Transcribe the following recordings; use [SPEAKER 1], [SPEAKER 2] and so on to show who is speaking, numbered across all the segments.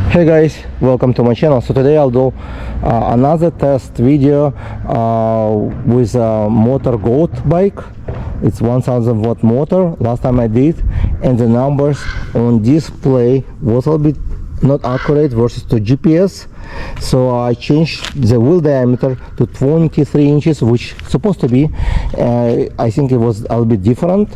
[SPEAKER 1] Hey guys, welcome to my channel. So today I'll do another test video with a motor goat bike. It's 1000 watt motor. Last time I did, and the numbers on display was a little bit not accurate versus to GPS. So I changed the wheel diameter to 23 inches, which supposed to be I think it was a little bit different.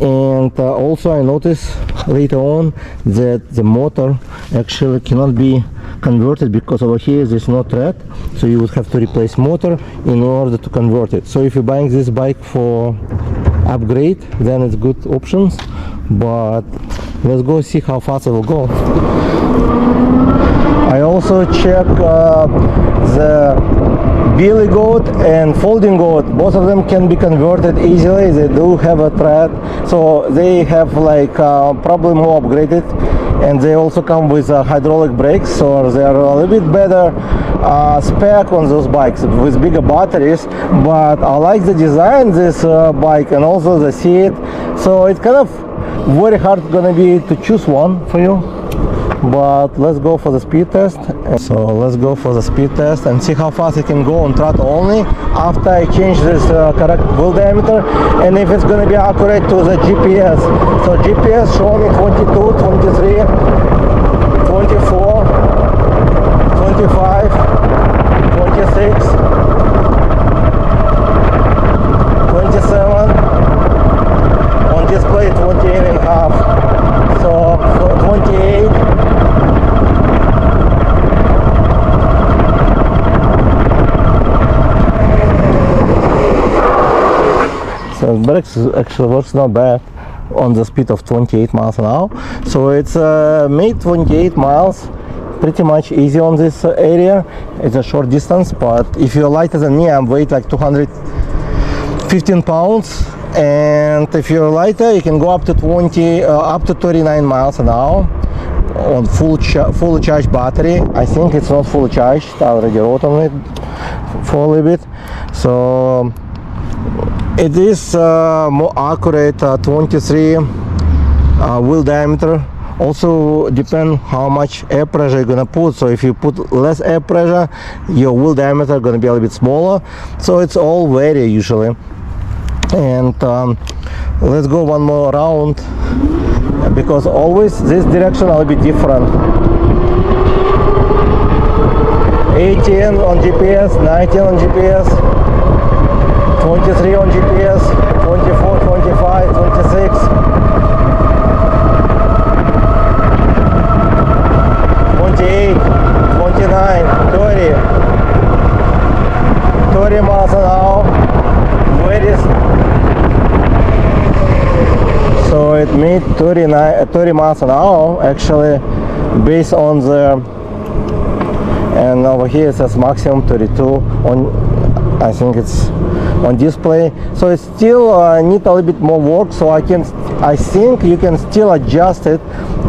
[SPEAKER 1] And also I noticed later on that the motor actually cannot be converted because over here there's no thread, so you would have to replace motor in order to convert it. So if you're buying this bike for upgrade, then it's good options, but let's go see how fast it will go. I also check the billy goat and folding goat. Both of them can be converted easily. They do have a thread, so they have like probably more upgraded, and they also come with hydraulic brakes, so they are a little bit better spec on those bikes with bigger batteries. But I like the design this bike and also the seat, so it's kind of very hard gonna be to choose one for you. But let's go for the speed test. So let's go for the speed test and see how fast it can go on throttle only after I change this correct wheel diameter, and if it's going to be accurate to the GPS. So GPS show me 22, 23, 24, 25, 26, 27, on display 28 and a half. So 28. So brakes actually works not bad on the speed of 28 miles an hour. So it's made 28 miles pretty much easy on this area. It's a short distance, but if you're lighter than me, I'm weight like 215 pounds, and if you're lighter, you can go up to 39 miles an hour on fully charged battery. I think it's not fully charged. I already wrote on it for a little bit. So it is more accurate 23 wheel diameter. Also depend how much air pressure you're gonna put. So if you put less air pressure, your wheel diameter gonna be a little bit smaller. So it's all vary usually. And let's go one more round, because always this direction will be different. 18 on GPS, 19 on GPS, 23 on GPS, 24, 25, 26, 28, 29, 30 miles an hour. So it made 30 miles an hour actually, based on the, and over here it says maximum 32 on, I think it's on display. So it still need a little bit more work. So I think you can still adjust it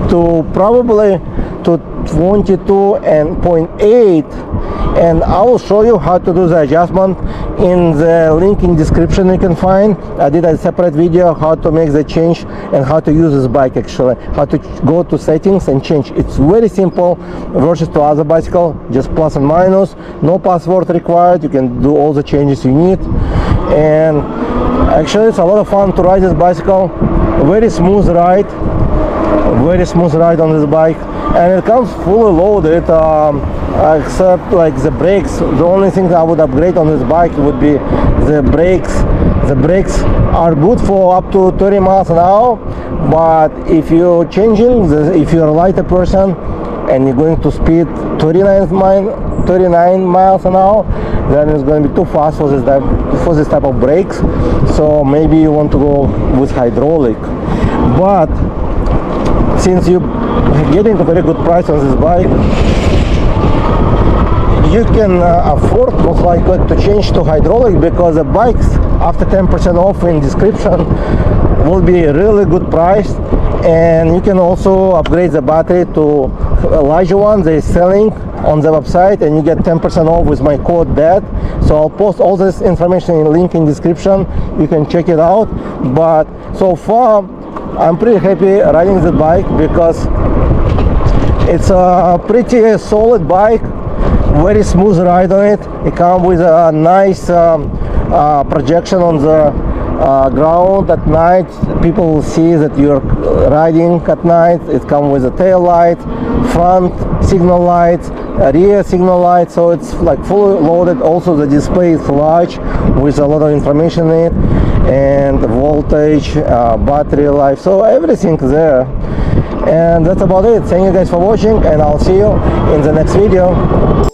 [SPEAKER 1] to probably to 22.8, and I will show you how to do the adjustment in the link in description. You can find, I did a separate video how to make the change and how to use this bike, actually how to go to settings and change. It's very simple versus to other bicycle, just plus and minus, no password required. You can do all the changes you need, and actually it's a lot of fun to ride this bicycle. Very smooth ride on this bike, and it comes fully loaded, except like the brakes. The only thing I would upgrade on this bike would be the brakes. The brakes are good for up to 30 miles an hour, but if you're changing, if you're a lighter person and you're going to speed 39 miles an hour, then it's going to be too fast for this type of brakes. So maybe you want to go with hydraulic. But since you're getting a very good price on this bike, you can afford most likely to change to hydraulic, because the bikes after 10% off in description will be a really good price. And you can also upgrade the battery to a larger one. They're selling on the website, and you get 10% off with my code DAD. So I'll post all this information in link in description. You can check it out. But so far I'm pretty happy riding the bike, because It's a pretty solid bike, very smooth ride on it. It comes with a nice projection on the ground at night. People will see that you're riding at night. It comes with a tail light, front signal light, rear signal light, so it's like fully loaded. Also the display is large with a lot of information in it, and voltage, battery life, so everything there. And that's about it. Thank you guys for watching, and I'll see you in the next video.